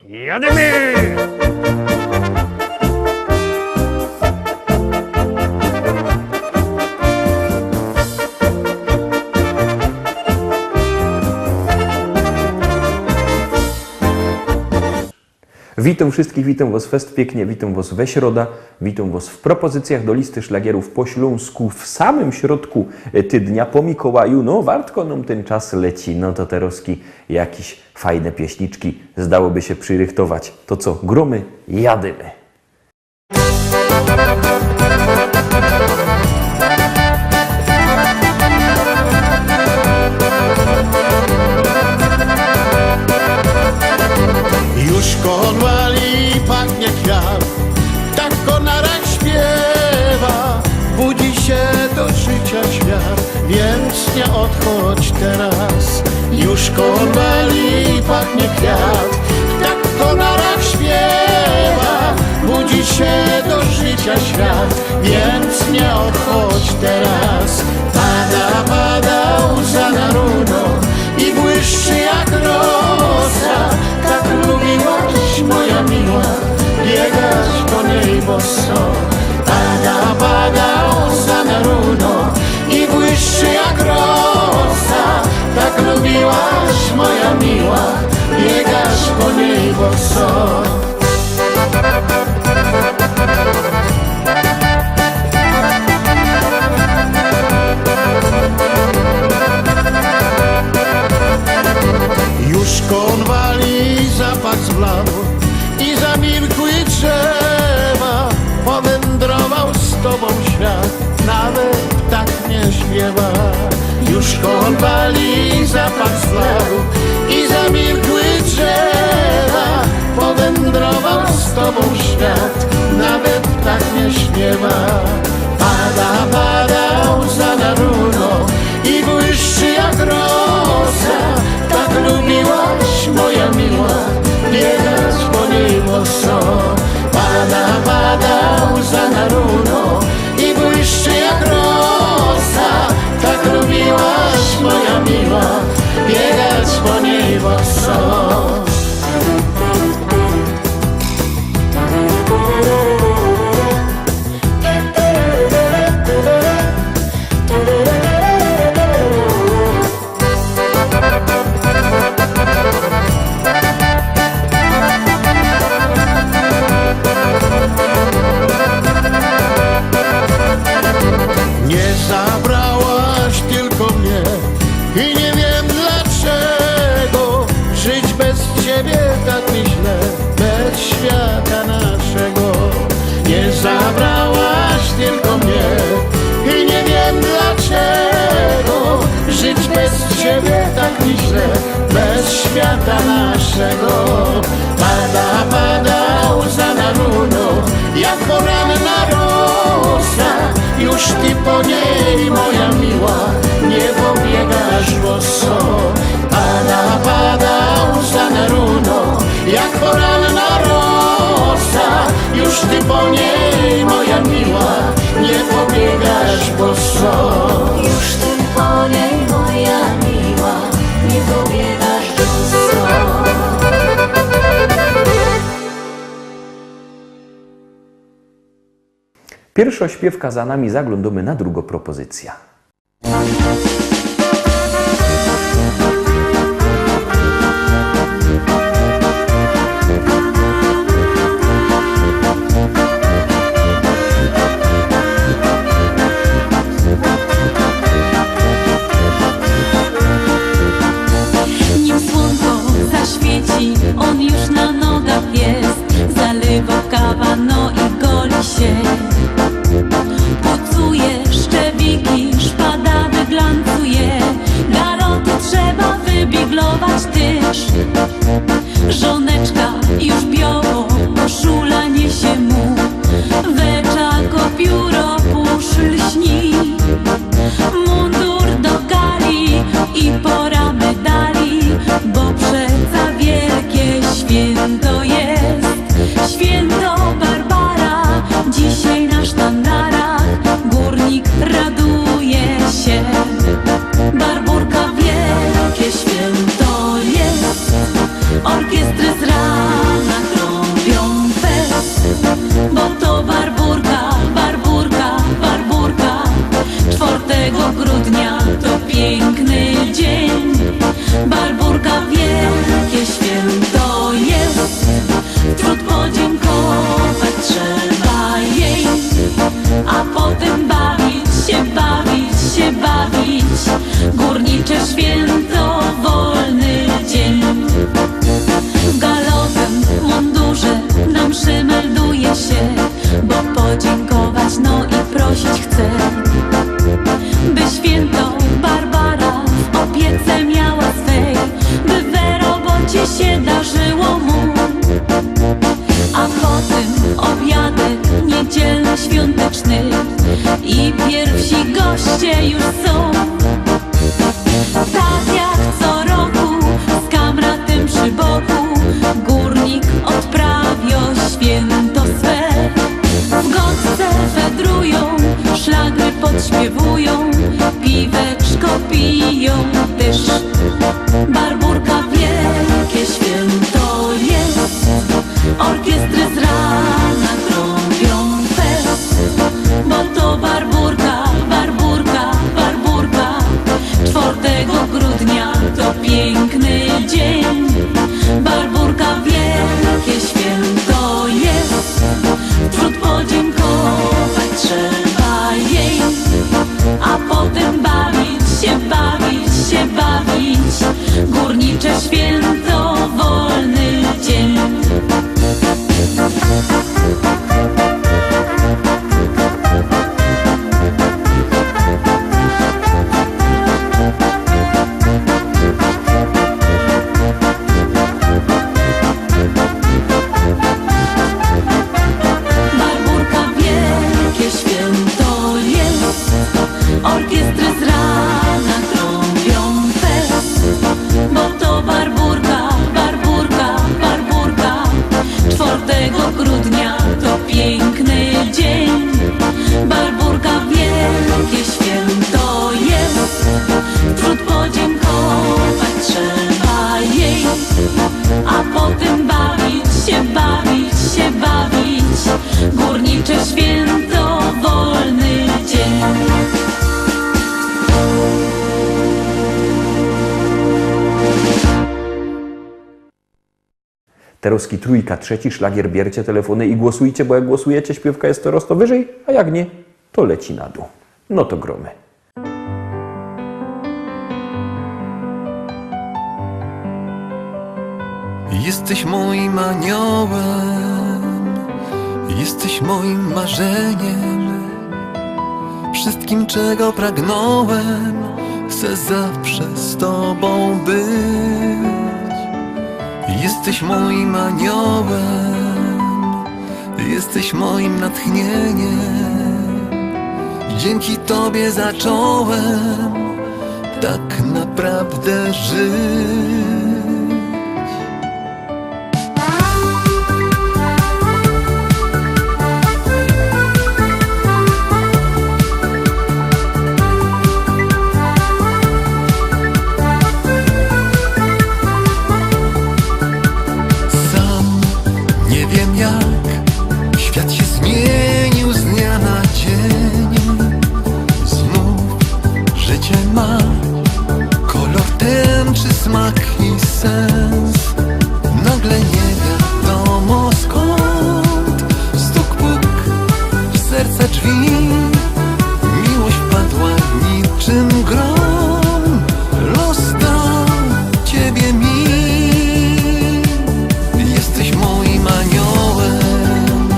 Jademy! Witam wszystkich, witam Was fest pięknie, witam Was we środę, witam Was w propozycjach do listy szlagierów po śląsku w samym środku tydnia po Mikołaju. No wartko nam ten czas leci, no to teroski jakieś fajne pieśniczki zdałoby się przyrychtować. To co, gromy, jadymy. Już konwali pachnie kwiat, tak konarek śpiewa. Budzi się do życia świat, więc nie odchodź teraz. Już konwali pachnie kwiat, tak konarek śpiewa. Budzi się do życia świat, więc nie odchodź teraz. Pada łza na runo i błyszczy jak rosa. Tak lubiłaś, moja miła, biegać po niej boso. Pada łza na runo i błyszczy jak rosa. Tak lubiłaś, moja miła, biegać po niej boso. Już konwali zapach zbladł i zamilkły drzewa. Powędrował z tobą świat, nawet tak nie śpiewa. Już konwali zapach zbladł i zamilkły drzewa. Powędrował z tobą świat, nawet tak nie śpiewa. Pada łza na runo i błyszczy jak rosa. Tak lubiłaś, moja miła, biegać po niej boso. Pada łza na runo i błyszczy jak rosa. Tak lubiłaś, moja miła, biegać po niej boso. Nie zabrałaś tylko mnie i nie wiem dlaczego. Żyć bez ciebie tak mi źle, bez świata naszego. Nie zabrałaś tylko mnie i nie wiem dlaczego. Żyć bez ciebie tak mi źle, bez świata naszego. Pada łza na runo, jak poranna rosa. Już ty po niej, moja miła, nie pobiegasz boso. Pada łza na runo, jak poranna rosa. Już ty po niej, moja miła, nie pobiegasz boso. Już ty po niej, moja miła, nie pobiegasz boso. Pierwsza śpiewka za nami, zaglądamy na drugą propozycję. Nim słonko zaświeci, on już na nogach jest. Zalewa kawa, no i goli się. Pucuje szczewiki, szpada wyglancuje. Garoty trzeba wybiglować też. Żoneczka już biało, koszula niesie mu. Weczako pióro pusz lśni. Mundur do gali i pora medali, bo przeca wielkie święto jest. Święto Barbara, dzisiaj na sztandarach górnik raduje się. Barburka, wielkie święto jest, orkiestry z rana odśpiewują, piweczko piją też. Barburka wielkie święto jest, orkiestry z rana trąbią fest. Bo to Barburka, Barburka, Barburka, 4 grudnia to piękny dzień. Barburka wielkie święto jest, wśród podziękować trzeba jej, a potem bawić się, bawić się, bawić. Górnicze święto, wolny dzień. Barburka wielkie święto jest, orkiestry z rana trąbią fest. Bo to Barburka, Barburka, Barburka, 4 grudnia to piękny dzień. Barburka wielkie święto jest, wśród podziękować trzeba jej, a potem bawić się, bawić się, bawić. Górnicze święto, wolny dzień. Teroski trójka, 3. szlagier, bierzcie telefony i głosujcie, bo jak głosujecie, śpiewka jest coraz to wyżej, a jak nie, to leci na dół. No to gromy. Jesteś moim aniołem, jesteś moim marzeniem, wszystkim czego pragnąłem, chcę zawsze z Tobą być. Jesteś moim aniołem, jesteś moim natchnieniem, dzięki Tobie zacząłem tak naprawdę żyć. Świat się zmienił z dnia na dzień. Znów życie ma kolor tęczy, smak i sens. Nagle nie wiadomo skąd stuk puk w serca drzwi. Miłość wpadła niczym grom, los dał Ciebie mi. Jesteś moim aniołem,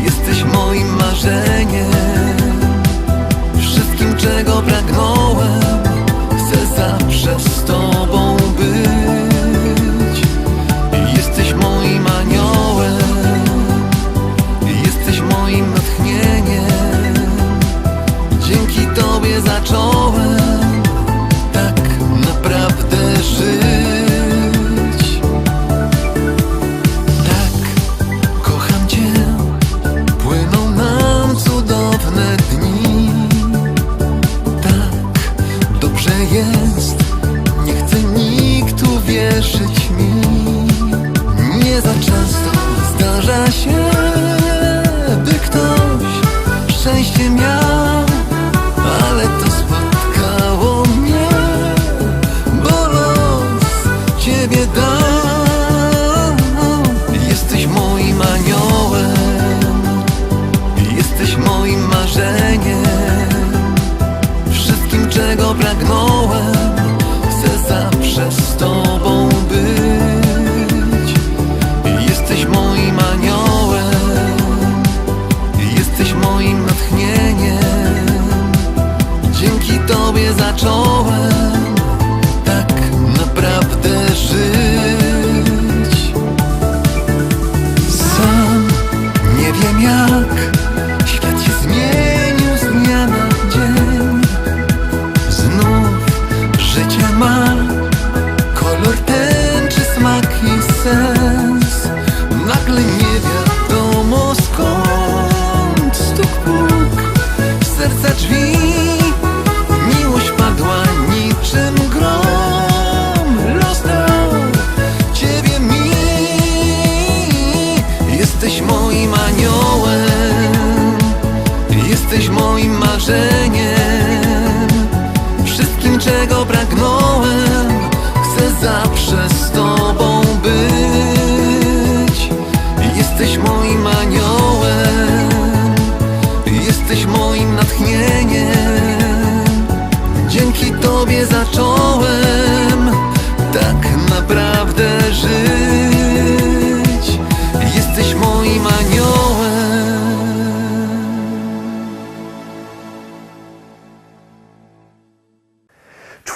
jesteś moim marzeniem, wszystkim czego pragnąłem, chcę zawsze z Tobą być. Jesteś moim aniołem, jesteś moim natchnieniem, dzięki Tobie zacząłem tak naprawdę żyć. Jest, nie chce nikt uwierzyć mi. Nie za często zdarza się, by ktoś szczęście miał, ale to spotkało mnie, bo los Ciebie dał. Jesteś moim aniołem, jesteś moim marzeniem, wszystkim czego pragnąłem, chcę zawsze z Tobą być. Jesteś moim aniołem, jesteś moim natchnieniem,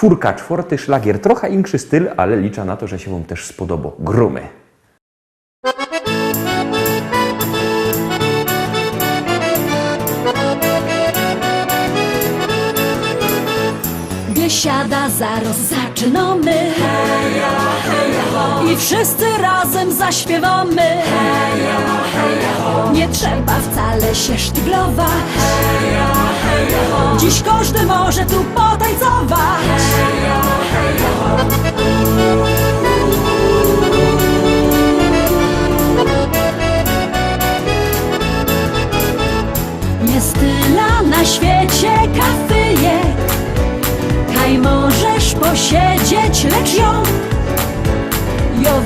czwórka, czwarty szlagier. Trochę inszy styl, ale liczę na to, że się wam też spodoba. Grumy. Biesiada, zaraz zaczynamy. Heja, heja, ho. I wszyscy razem zaśpiewamy. Heja, heja, ho. Nie trzeba wcale się sztyglować. Heja, heja, ho. Dziś każdy może tu potańcować. Heja, heja, ho. Jest tyle na świecie kafyjek, kaj możesz posiedzieć, lecz jo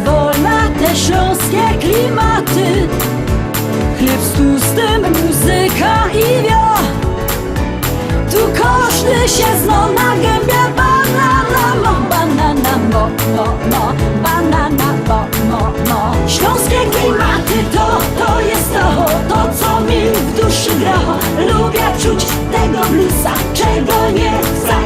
wolna te śląskie klimaty. Chleb z tłustym, muzyka i wio. Tu każdy się zno na gębie. Banana mo, banana mo, mo, mo. Banana mo, mo, mo. Śląskie klimaty to jest to co mi w duszy gra. Lubię czuć tego bluesa, czego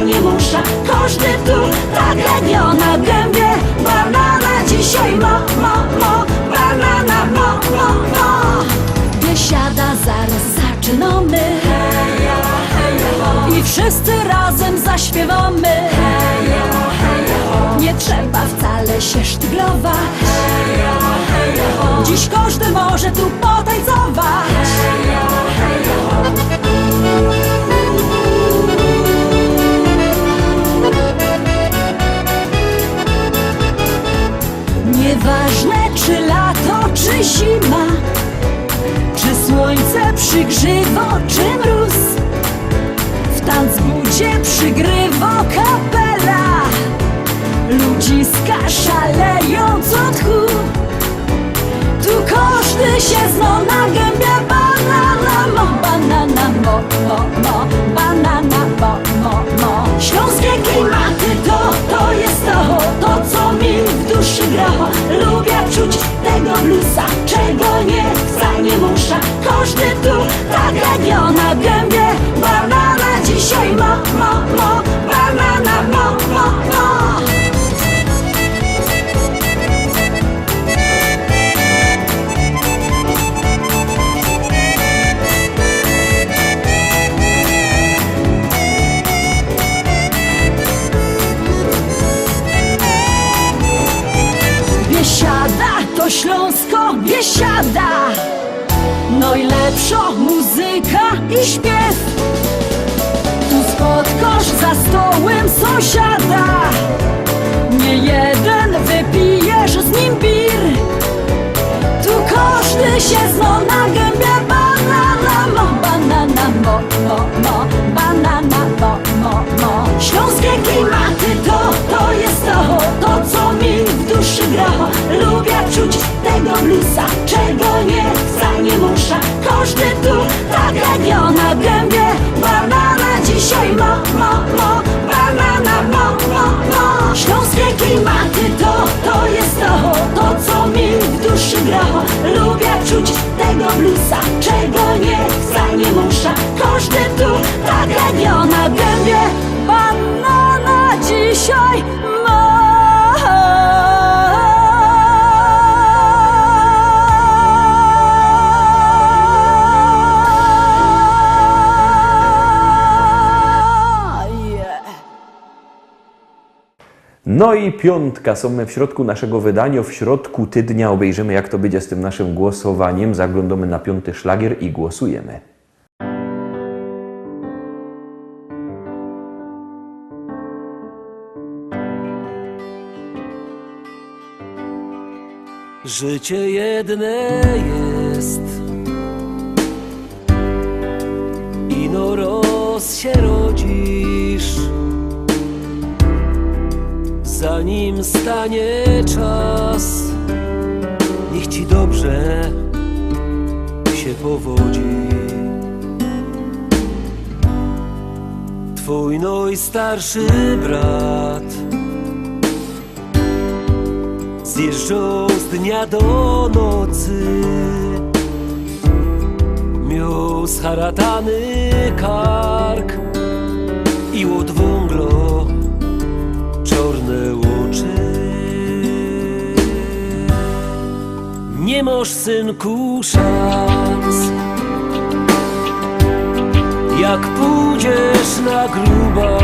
nie muszę. Każdy tu tak jak ja na gębie. Banana dzisiaj mo, mo, mo. Banana mo, mo, mo. Biesiada, zaraz zaczynamy. Heja, heja, ho. I wszyscy razem zaśpiewamy. Heja, heja, ho. Nie trzeba wcale się sztyglować. Heja, heja, ho. Dziś każdy może tu potańcować. Heja, heja, ho. Nieważne czy lato, czy zima, czy słońce przygrzywo, czy mróz, w tanzbudzie przygrywo kapela. Ludziska szalejąc od tchu. Tu każdy się zno na gębie. Banana mo, banana mo, mo, mo. Banana mo, mo, mo. Śląskie klimaty to jest to co mi w duszy gra. Lubię czuć tego bluesa, czego nie muszę. Każdy tu tak jak ja na gębie. Banana dzisiaj mo, mo, mo. Banana mo, mo, mo. Biesiada to Śląsko, Biesiada. Najlepsza muzyka i śpiew. Tu spotkasz za stołem sąsiada. Nie jeden wypijesz z nim bir. Tu każdy się zno na gębie. Banana mo, banana mo, mo, mo. Banana mo, mo, mo. Śląskie klimaty to jest to co mi w duszy gra. Lubię czuć tego bluesa, czego nie muszę. Każdy tu tak jak ja na gębie. Banana dzisiaj mo, mo, mo. Banana mo, mo, mo. Śląskie klimaty to jest to co mi w duszy gra. Lubię czuć tego bluesa, czego nie muszę. Każdy tu tak jak ja na gębie. Banana dzisiaj mo. No i piątka, są my w środku naszego wydania, w środku tydnia. Obejrzymy, jak to będzie z tym naszym głosowaniem. Zaglądamy na piąty szlagier i głosujemy. Życie jedne jest, ino roz się rodzisz, zanim stanie czas. Niech ci dobrze się powodzi. Twój najstarszy brat zjeżdżał z dnia do nocy, miał zharatany kark i od węglo Nie masz, synku, szans. Jak pójdziesz na gruba,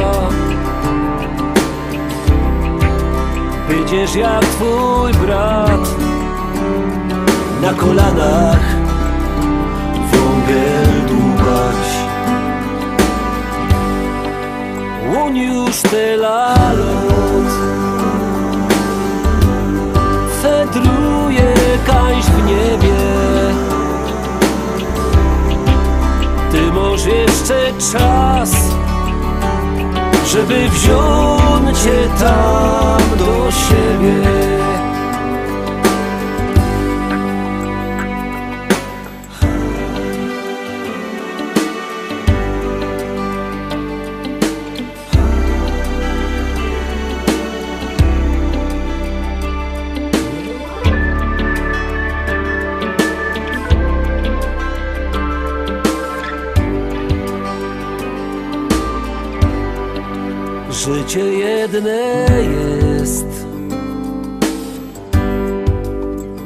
będziesz jak twój brat. Na kolanach wągiel dłubać. On już tyle lat fedruje kaś w niebie. Ty masz jeszcze czas, żeby wziąć cię tam do siebie. Życie jedne jest,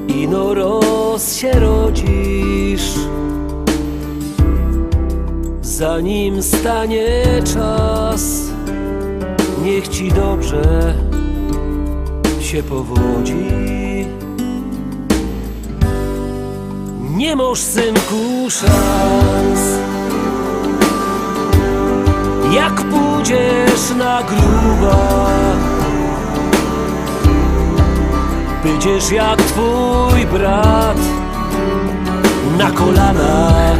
ino roz się rodzisz, zanim stanie czas. Niech ci dobrze się powodzi. Nie masz, synku, szans. Jak pójdziesz na gruba, będziesz jak twój brat. Na kolanach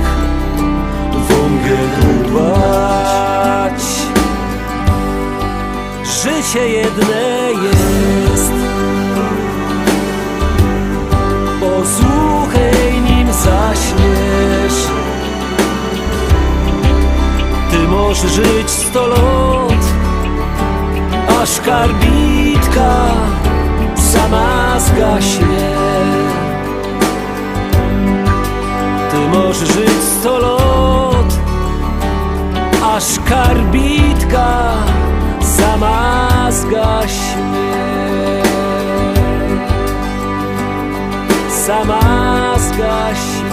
wągiel dłubać. Życie jedne jest, posłuchaj nim zaśniesz. Ty możesz żyć 100 lat, aż karbitka sama zgaśnie. Ty możesz żyć 100 lat, aż karbitka sama zgaśnie. Sama zgaśnie.